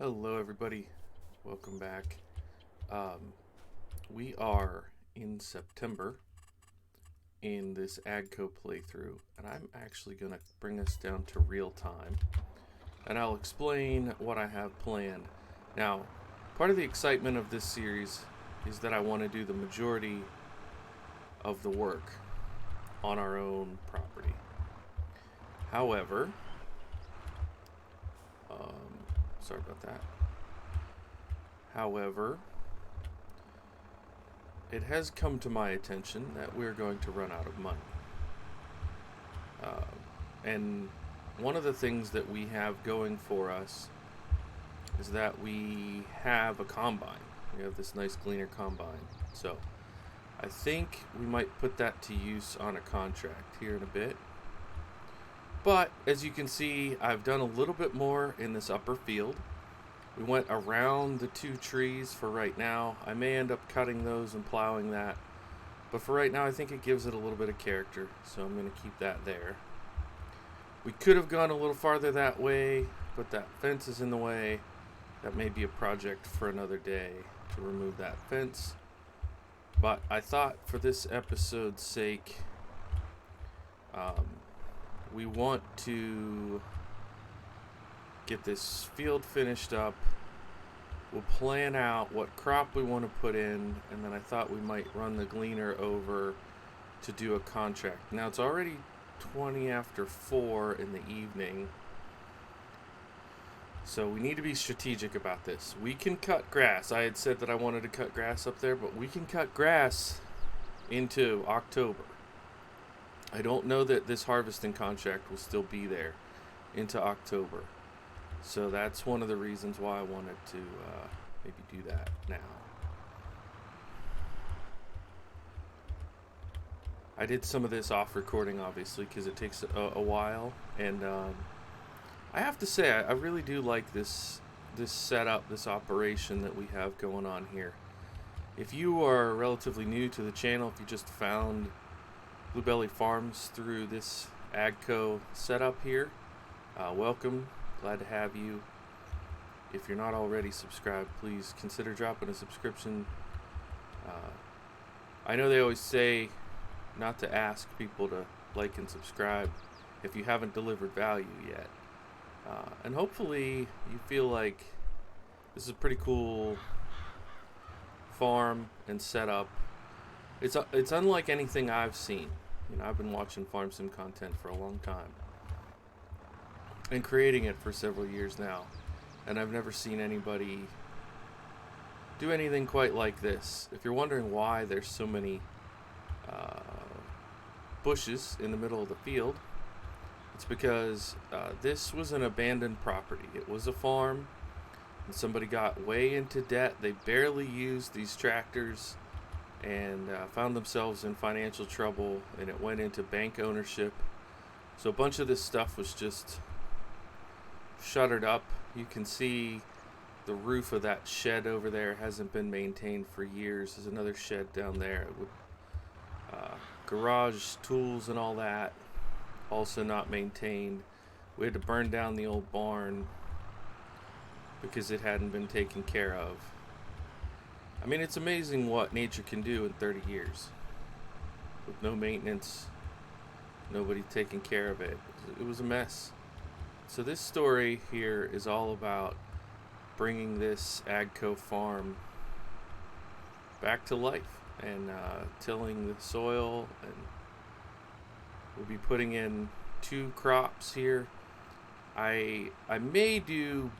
Hello everybody, welcome back. We are in September in this AGCO playthrough, and I'm actually going to bring us down to real time, and I'll explain what I have planned. Now, part of the excitement of this series is that I want to do the majority of the work on our own property. However, sorry about that. However, it has come to my attention that we're going to run out of money. And one of the things that we have going for us is that we have a combine. We have this nice Gleaner combine. So I think we might put that to use on a contract here in a bit. But as you can see, I've done a little bit more in this upper field. We went around the two trees for right now. I may end up cutting those and plowing that. But for right now, I think it gives it a little bit of character. So I'm going to keep that there. We could have gone a little farther that way, but that fence is in the way. That may be a project for another day to remove that fence. But I thought for this episode's sake, we want to get this field finished up. We'll plan out what crop we want to put in, and then I thought we might run the Gleaner over to do a contract. Now it's already 20 after 4 in the evening, so we need to be strategic about this. We can cut grass. I had said that I wanted to cut grass up there, but we can cut grass into October. I don't know that this harvesting contract will still be there into October. So that's one of the reasons why I wanted to maybe do that now. I did some of this off recording, obviously, because it takes a while. And I have to say, I really do like this setup, this operation that we have going on here. If you are relatively new to the channel, if you just found Bluebelly Farms through this AGCO setup here, welcome. Glad to have you. If you're not already subscribed, please consider dropping a subscription. I know they always say not to ask people to like and subscribe if you haven't delivered value yet. And hopefully you feel like this is a pretty cool farm and setup. It's unlike anything I've seen. You know, I've been watching farm sim content for a long time and creating it for several years now, and I've never seen anybody do anything quite like this. If you're wondering why there's so many bushes in the middle of the field, it's because this was an abandoned property. It was a farm, and somebody got way into debt. They barely used these tractors and found themselves in financial trouble, and it went into bank ownership. So a bunch of this stuff was just shuttered up. You can see the roof of that shed over there hasn't been maintained for years. There's another shed down there with garage tools and all that, also not maintained. We had to burn down the old barn because it hadn't been taken care of. I mean, it's amazing what nature can do in 30 years with no maintenance, nobody taking care of it. It was a mess. So this story here is all about bringing this AGCO farm back to life and tilling the soil, and we'll be putting in 2 crops here. I may do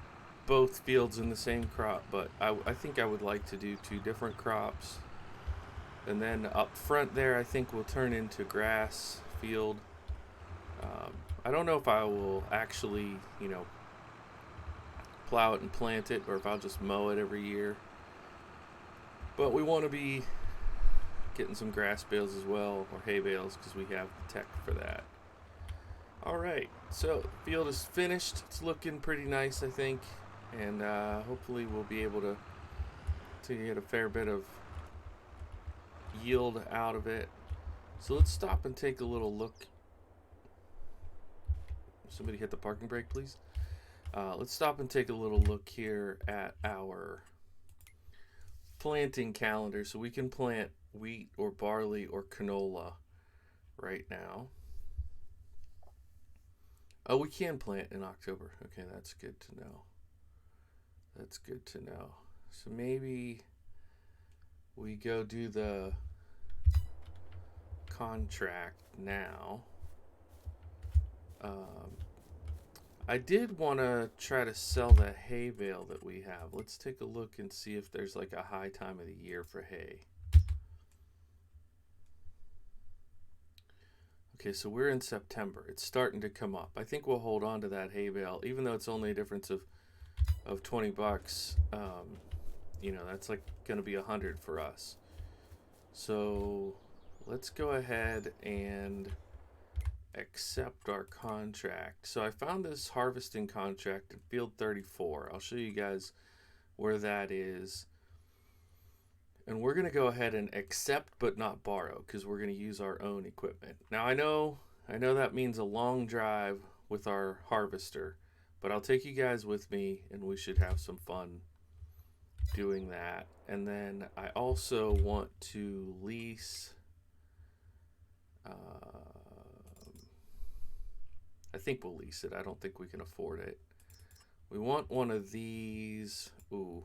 both fields in the same crop, but I think I would like to do 2 different crops. And then up front there, I think we'll turn into grass field. I don't know if I will actually, plow it and plant it, or if I'll just mow it every year. But we want to be getting some grass bales as well, or hay bales, because we have the tech for that. Alright, so the field is finished. It's looking pretty nice, I think. And hopefully we'll be able to get a fair bit of yield out of it. So let's stop and take a little look. Somebody hit the parking brake, please. Let's stop and take a little look here at our planting calendar, so we can plant wheat or barley or canola right now. Oh, we can plant in October. Okay, that's good to know. That's good to know. So maybe we go do the contract now. I did want to try to sell the hay bale that we have. Let's take a look and see if there's like a high time of the year for hay. Okay, so we're in September. It's starting to come up. I think we'll hold on to that hay bale, even though it's only a difference of 20 bucks. You know, that's like going to be 100 for us. So let's go ahead and accept our contract. So I found this harvesting contract in field 34. I'll show you guys where that is. And we're going to go ahead and accept but not borrow, because we're going to use our own equipment. Now I know that means a long drive with our harvester, but I'll take you guys with me and we should have some fun doing that. And then I also want to lease I think we'll lease it. I don't think we can afford it. We want one of these. Ooh.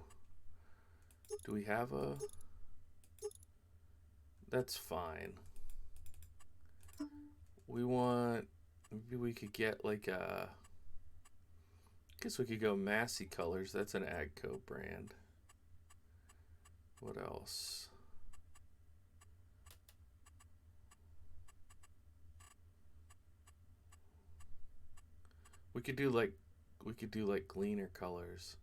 Do we have a... That's fine. We want... Maybe we could get like a... I guess we could go Massey Colors. That's an AGCO brand. What else? We could do like Gleaner colors,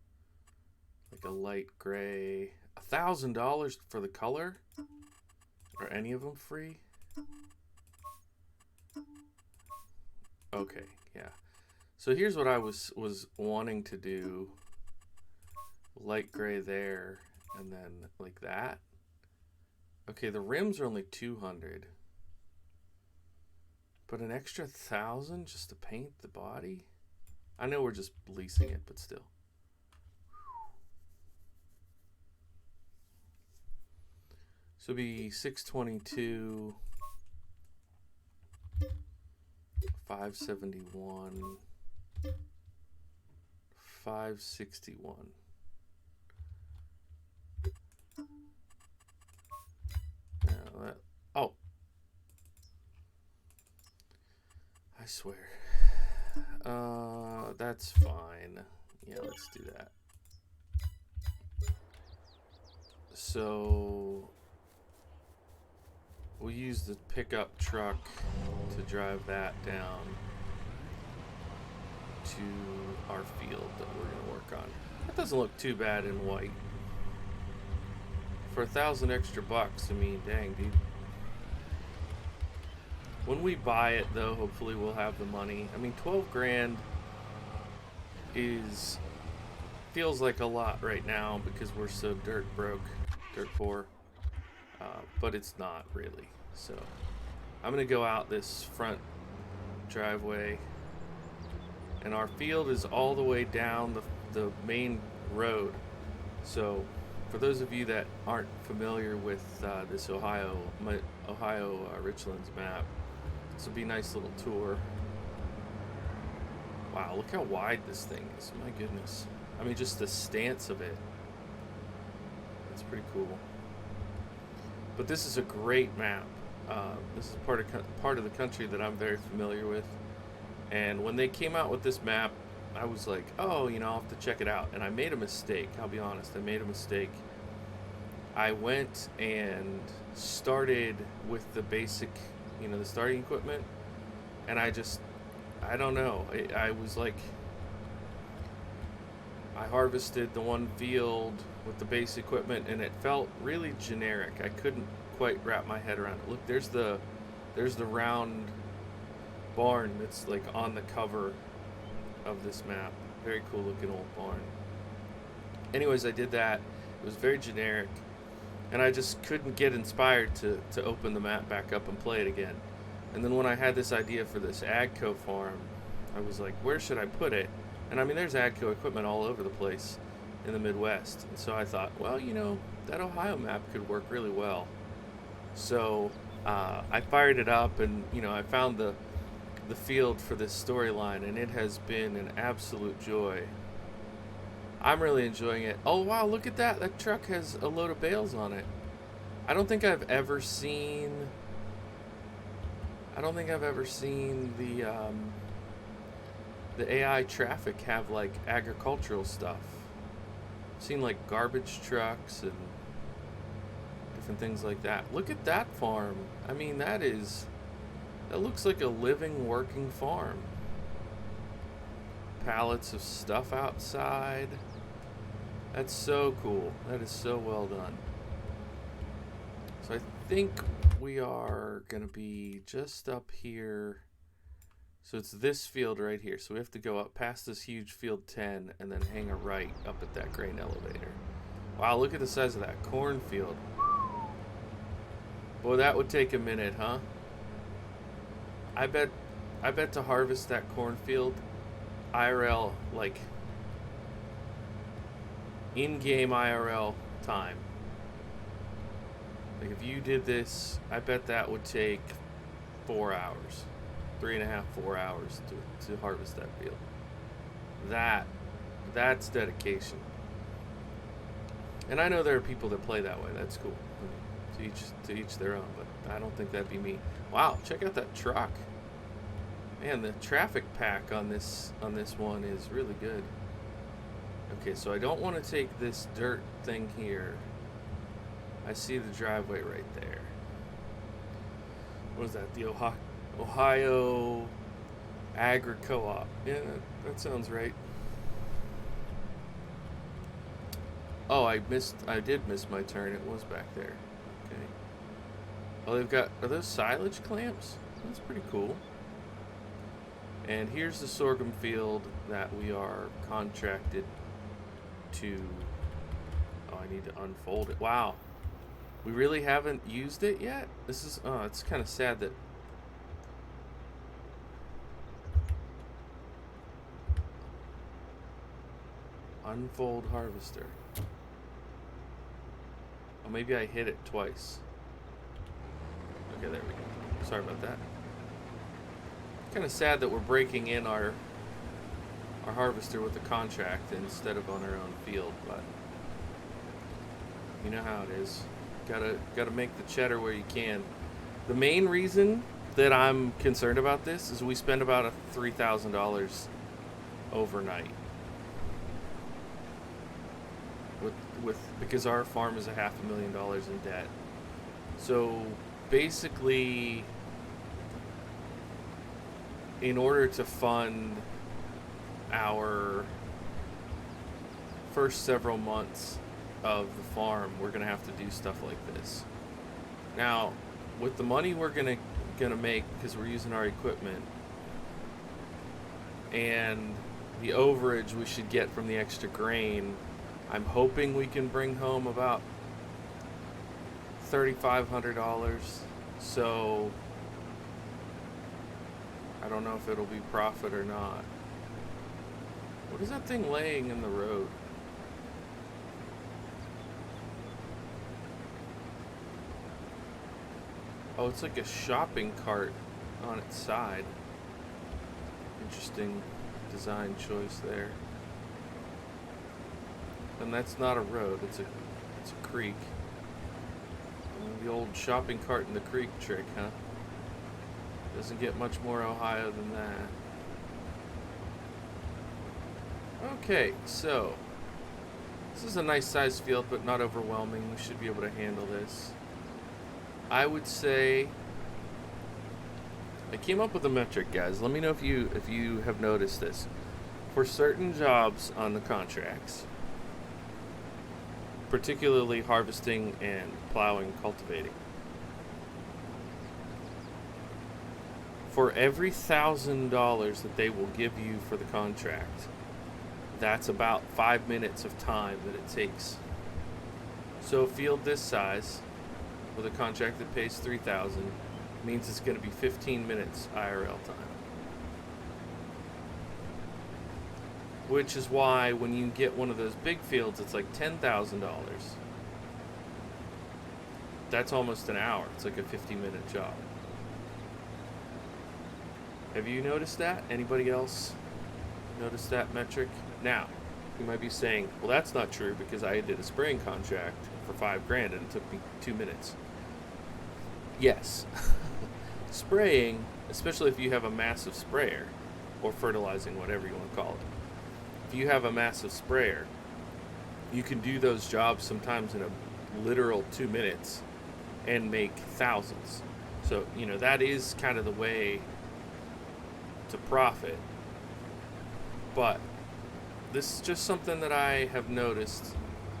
like a light gray. $1,000 for the color? Are any of them free? Okay, yeah. So here's what I was wanting to do. Light gray there, and then like that. Okay, the rims are only 200. But an extra 1,000 just to paint the body? I know we're just leasing it, but still. So it'd be 622, 571, 561. Oh, I swear. That's fine. Yeah, let's do that. So we'll use the pickup truck to drive that down to our field that we're going to work on. That doesn't look too bad in white. For 1,000 extra bucks, I mean, dang, dude. When we buy it, though, hopefully we'll have the money. I mean, 12 grand feels like a lot right now because we're so dirt poor. But it's not really. So I'm gonna go out this front driveway, and our field is all the way down the main road. So for those of you that aren't familiar with this Ohio Richlands map, this will be a nice little tour. Wow, look how wide this thing is. My goodness. I mean, just the stance of it. It's pretty cool. But this is a great map. This is part of the country that I'm very familiar with. And when they came out with this map, I was like, oh, you know, I'll have to check it out. And I made a mistake. I'll be honest. I made a mistake. I went and started with the basic, you know, the starting equipment. And I don't know. I was like, I harvested the one field with the base equipment, and it felt really generic. I couldn't quite wrap my head around it. Look, there's the round barn that's like on the cover of this map. Very cool looking old barn. Anyways, I did that. It was very generic, and I just couldn't get inspired to open the map back up and play it again. And then when I had this idea for this AGCO farm, I was like, where should I put it? And I mean, there's AGCO equipment all over the place in the Midwest. And so I thought, well, that Ohio map could work really well. So I fired it up, and I found the field for this storyline, and it has been an absolute joy. I'm really enjoying it. Oh wow, look at that! That truck has a load of bales on it. I don't think I've ever seen the AI traffic have like agricultural stuff. I've seen like garbage trucks and different things like that. Look at that farm. I mean, that looks like a living, working farm. Pallets of stuff outside. That's so cool. That is so well done. So I think we are going to be just up here. So it's this field right here. So we have to go up past this huge field 10 and then hang a right up at that grain elevator. Wow, look at the size of that cornfield. Boy, that would take a minute, huh? I bet to harvest that cornfield, IRL, like in-game IRL time. Like if you did this, I bet that would take 4 hours, 3.5, 4 hours to harvest that field. That's dedication. And I know there are people that play that way. That's cool. I mean, to each their own, but I don't think that'd be me. Wow, check out that truck. Man, the traffic pack on this one is really good. Okay, so I don't want to take this dirt thing here. I see the driveway right there. What is that? The Ohio AGCO. Yeah, that sounds right. Oh, I did miss my turn. It was back there. Okay. Oh, are those silage clamps? That's pretty cool. And here's the sorghum field that we are contracted to. Oh, I need to unfold it. Wow. We really haven't used it yet? It's kind of sad that unfold harvester. Oh, maybe I hit it twice. Okay, there we go. Sorry about that. Kind of sad that we're breaking in our harvester with a contract instead of on our own field, but you know how it is. Gotta make the cheddar where you can. The main reason that I'm concerned about this is we spend about $3,000 overnight because our farm is $500,000 in debt. So basically, in order to fund our first several months of the farm, we're gonna have to do stuff like this. Now, with the money we're gonna make because we're using our equipment and the overage we should get from the extra grain, I'm hoping we can bring home about $3,500. So I don't know if it'll be profit or not. What is that thing laying in the road? Oh, it's like a shopping cart on its side. Interesting design choice there. And that's not a road, it's a creek. The old shopping cart in the creek trick, huh? Doesn't get much more Ohio than that. Okay, so this is a nice sized field, but not overwhelming. We should be able to handle this. I would say I came up with a metric, guys. Let me know if you have noticed this. For certain jobs on the contracts, particularly harvesting and plowing, cultivating, for every $1,000 that they will give you for the contract, that's about 5 minutes of time that it takes. So a field this size with a contract that pays $3,000 means it's going to be 15 minutes IRL time. which is why when you get one of those big fields, it's like $10,000. That's almost an hour. It's like a 50-minute job. Have you noticed that? Anybody else notice that metric? Now, you might be saying, well, that's not true because I did a spraying contract for $5,000 and it took me 2 minutes. Yes. Spraying, especially if you have a massive sprayer, or fertilizing, whatever you want to call it. If you have a massive sprayer, you can do those jobs sometimes in a literal 2 minutes and make thousands. So, that is kind of the way to profit. But this is just something that I have noticed.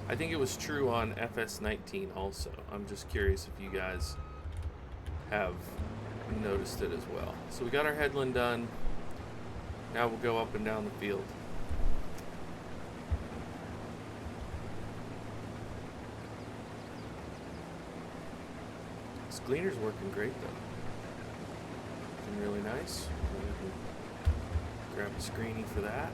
I think it was true on FS19 also. I'm just curious if you guys have noticed it as well. So we got our headland done. Now we'll go up and down the field. This Gleaner's working great though. Looking really nice. Grab a screening for that.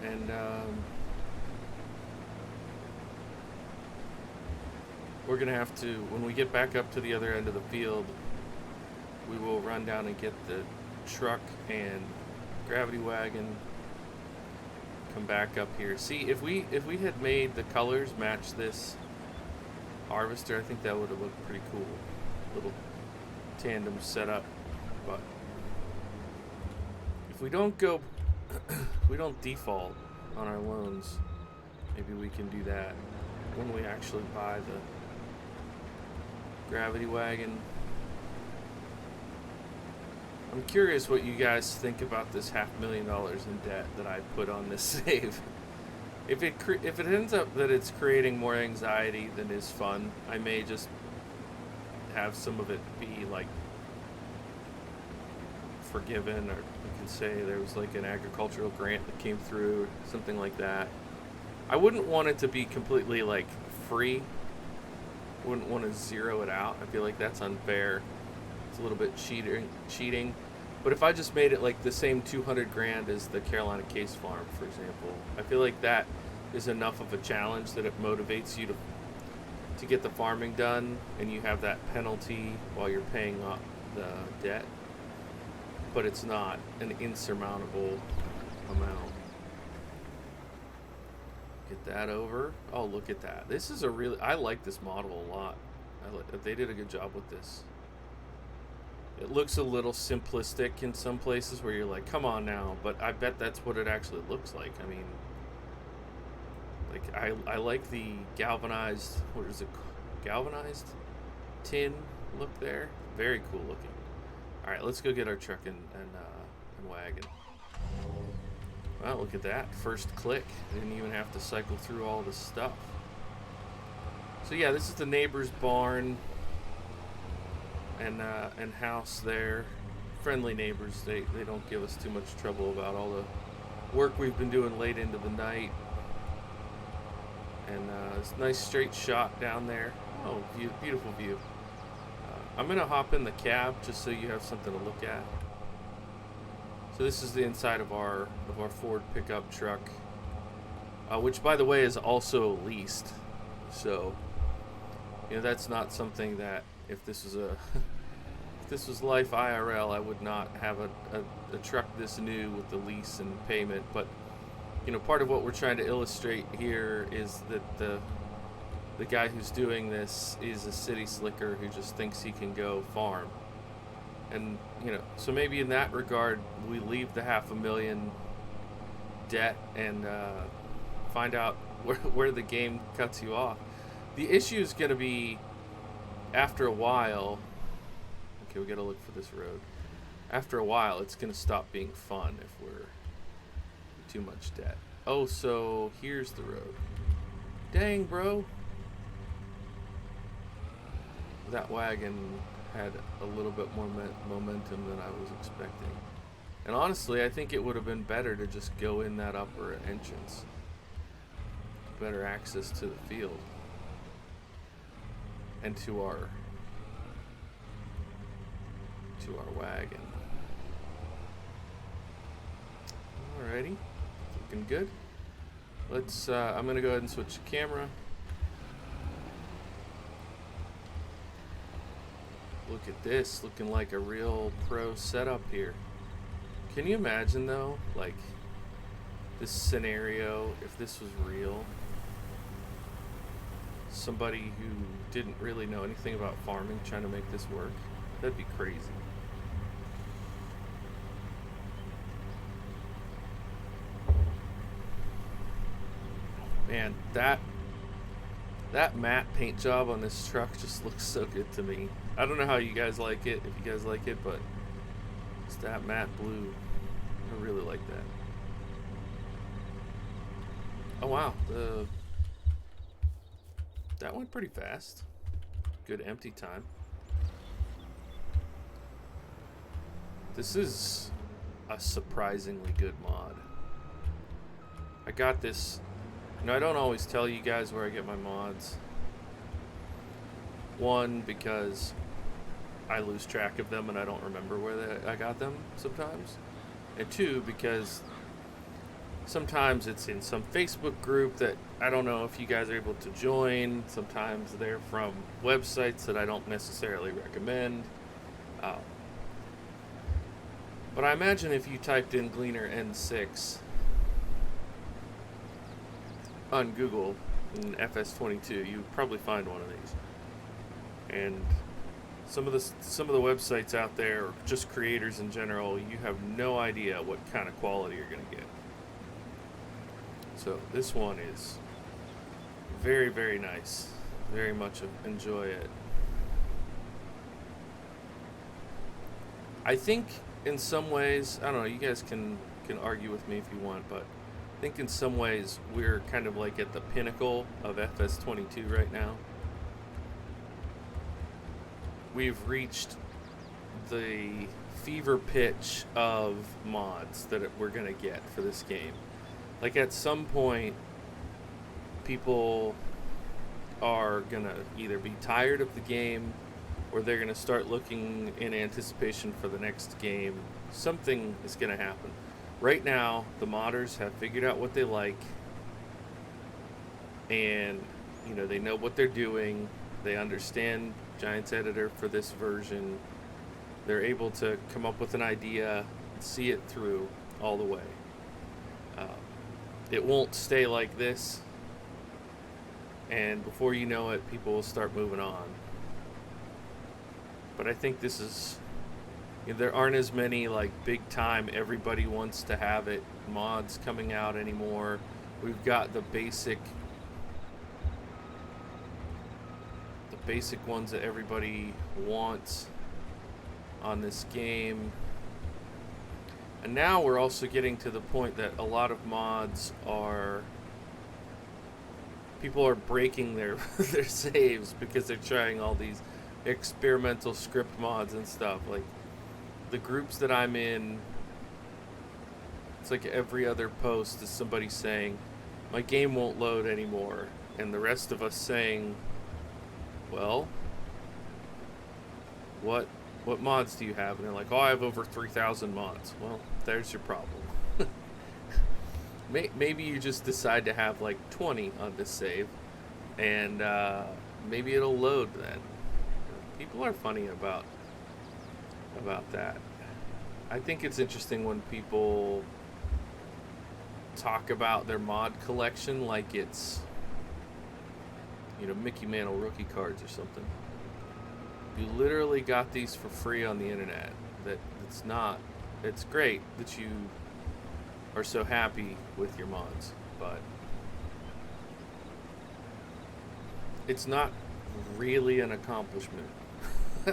And we're gonna have to, when we get back up to the other end of the field, we will run down and get the truck and gravity wagon, come back up here. See, if we had made the colors match this harvester, I think that would have looked pretty cool. Little tandem setup. But if we don't go we don't default on our loans, maybe we can do that when we actually buy the gravity wagon. I'm curious what you guys think about this $500,000 in debt that I put on this save. If it ends up that it's creating more anxiety than is fun, I may just have some of it be like forgiven, or you can say there was like an agricultural grant that came through, something like that. I wouldn't want it to be completely like free. Wouldn't want to zero it out. I feel like that's unfair. It's a little bit cheating. But if I just made it like the same $200,000 as the Carolina Case Farm, for example, I feel like that is enough of a challenge that it motivates you to get the farming done, and you have that penalty while you're paying off the debt. But it's not an insurmountable amount. Get that over. Oh, look at that. This is I like this model a lot. They did a good job with this. It looks a little simplistic in some places where you're like, come on now, but I bet that's what it actually looks like. I mean, like I like the galvanized, what is it, galvanized tin look there. Very cool looking. All right, let's go get our truck and wagon. Well, look at that. First click. Didn't even have to cycle through all this stuff. So yeah, this is the neighbor's barn and house there. Friendly neighbors. They don't give us too much trouble about all the work we've been doing late into the night. And it's a nice straight shot down there. Oh, beautiful view. I'm gonna hop in the cab just so you have something to look at. So this is the inside of our Ford pickup truck, which by the way is also leased. So that's not something that if this was life IRL, I would not have a truck this new with the lease and payment. But part of what we're trying to illustrate here is that the guy who's doing this is a city slicker who just thinks he can go farm. And, so maybe in that regard, we leave the $500,000 debt and find out where the game cuts you off. The issue is going to be, after a while, okay, we got to look for this road. After a while, it's going to stop being fun if we're too much debt. Oh, so here's the road. Dang, bro. That wagon had a little bit more momentum than I was expecting. And honestly, I think it would have been better to just go in that upper entrance. better access to the field and to our wagon. Alrighty, looking good. Let's. I'm gonna go ahead and switch the camera. Look at this, looking like a real pro setup here. Can you imagine though, like this scenario, if this was real? Somebody who didn't really know anything about farming trying to make this work. That'd be crazy. Man, that matte paint job on this truck just looks so good to me. I don't know how you guys like it, if you guys like it, but it's that matte blue. I really like that. Oh wow, that went pretty fast. Good empty time. This is a surprisingly good mod. I got this. You know, I don't always tell you guys where I get my mods. One, because I lose track of them and I don't remember where I got them sometimes. And two, because sometimes it's in some Facebook group that I don't know if you guys are able to join. Sometimes they're from websites that I don't necessarily recommend. But I imagine if you typed in Gleaner N6 on Google in FS22, you'd probably find one of these. And some of the websites out there, or just creators in general, you have no idea what kind of quality you're going to get. So this one is very, very nice. Very much enjoy it. I think in some ways, I don't know, you guys can argue with me if you want, but I think in some ways we're kind of like at the pinnacle of FS22 right now. We've reached the fever pitch of mods that we're going to get for this game. Like at some point, people are going to either be tired of the game or they're going to start looking in anticipation for the next game. Something is going to happen. Right now, the modders have figured out what they like, and you know, they know what they're doing. They understand Giants Editor for this version. They're able to come up with an idea, see it through all the way. It won't stay like this, and before you know it, people will start moving on. But I think this is, you know, there aren't as many like big time, everybody wants to have it mods coming out anymore. We've got the basic ones that everybody wants on this game. And now we're also getting to the point that a lot of mods are, people are breaking their their saves because they're trying all these experimental script mods and stuff. Like the groups that I'm in, it's like every other post is somebody saying my game won't load anymore, and the rest of us saying, well, what mods do you have? And they're like, oh, I have over 3,000 mods. Well, there's your problem. Maybe you just decide to have like 20 on this save, and maybe it'll load then. People are funny about that. I think it's interesting when people talk about their mod collection like it's, you know, Mickey Mantle rookie cards or something. You literally got these for free on the internet. That it's not. It's great that you are so happy with your mods, but it's not really an accomplishment.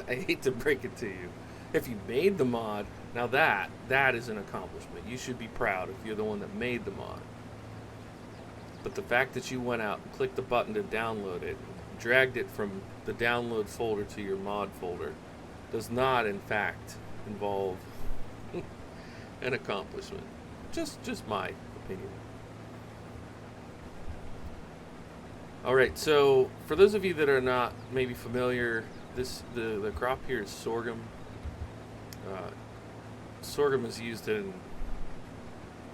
I hate to break it to you. If you made the mod, now that is an accomplishment. You should be proud if you're the one that made the mod. But the fact that you went out and clicked the button to download it, dragged it from the download folder to your mod folder, does not in fact involve an accomplishment. Just my opinion. All right, so for those of you that are not maybe familiar, the crop here is sorghum. Uh, Sorghum is used in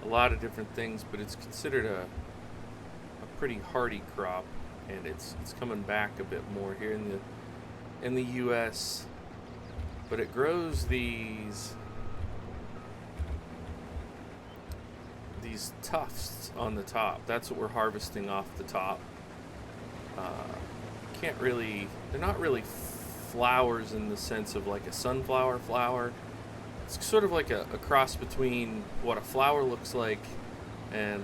a lot of different things, but it's considered a pretty hardy crop, and it's coming back a bit more here in the U.S. But it grows these tufts on the top. That's what we're harvesting off the top. They're not really flowers in the sense of like a sunflower flower. It's sort of like a cross between what a flower looks like and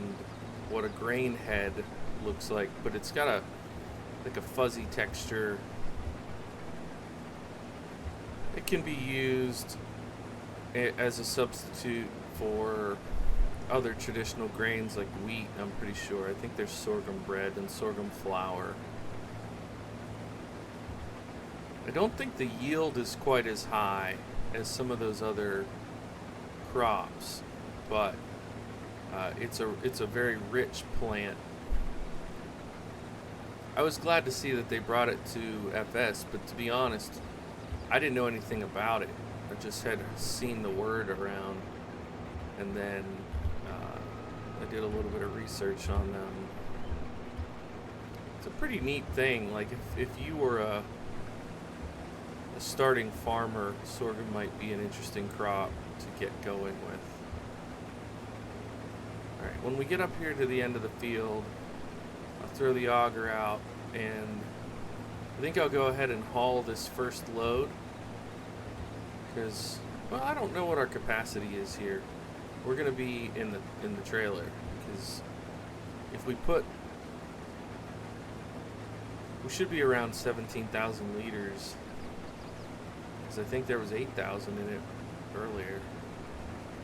what a grain head looks like, but it's got a fuzzy texture. It can be used as a substitute for other traditional grains like wheat, I'm pretty sure. I think there's sorghum bread and sorghum flour. I don't think the yield is quite as high as some of those other crops, but it's a very rich plant. I was glad to see that they brought it to FS, but to be honest, I didn't know anything about it. I just had seen the word around, and then I did a little bit of research on them. It's a pretty neat thing. Like if you were a starting farmer, sorghum might be an interesting crop to get going with. Alright, when we get up here to the end of the field, I'll throw the auger out, and I think I'll go ahead and haul this first load, because, well, I don't know what our capacity is here. We're going to be in the trailer, because if we should be around 17,000 liters, because I think there was 8,000 in it earlier,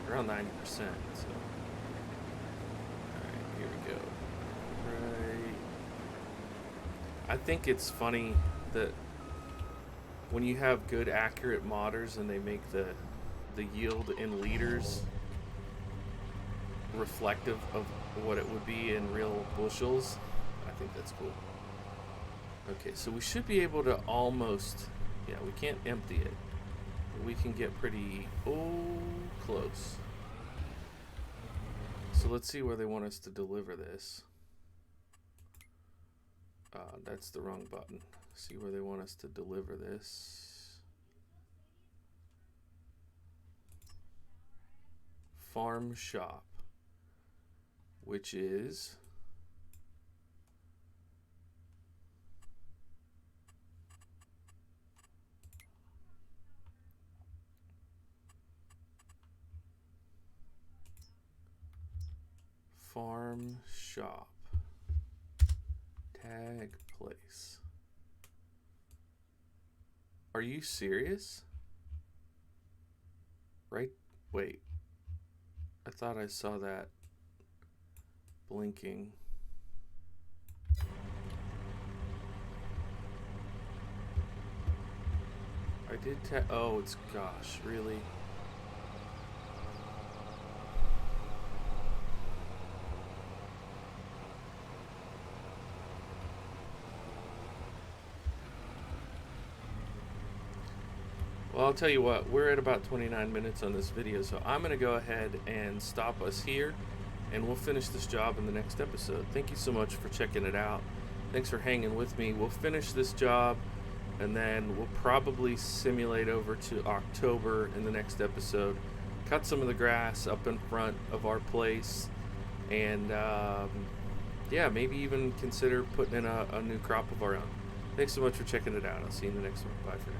around 90%. So, all right, here we go. Right. I think it's funny that when you have good, accurate modders and they make the yield in liters reflective of what it would be in real bushels, I think that's cool. Okay, so we should be able to almost, yeah, we can't empty it, but we can get pretty close. So let's see where they want us to deliver this. That's the wrong button. See where they want us to deliver this. Farm shop, which is farm shop tag place. Are you serious? Right? Wait. I thought I saw that blinking. I did oh, it's, gosh, really? Well, I'll tell you what, we're at about 29 minutes on this video, so I'm going to go ahead and stop us here, and we'll finish this job in the next episode. Thank you so much for checking it out. Thanks for hanging with me. We'll finish this job, and then we'll probably simulate over to October in the next episode. Cut some of the grass up in front of our place, and yeah, maybe even consider putting in a new crop of our own. Thanks so much for checking it out. I'll see you in the next one. Bye for now.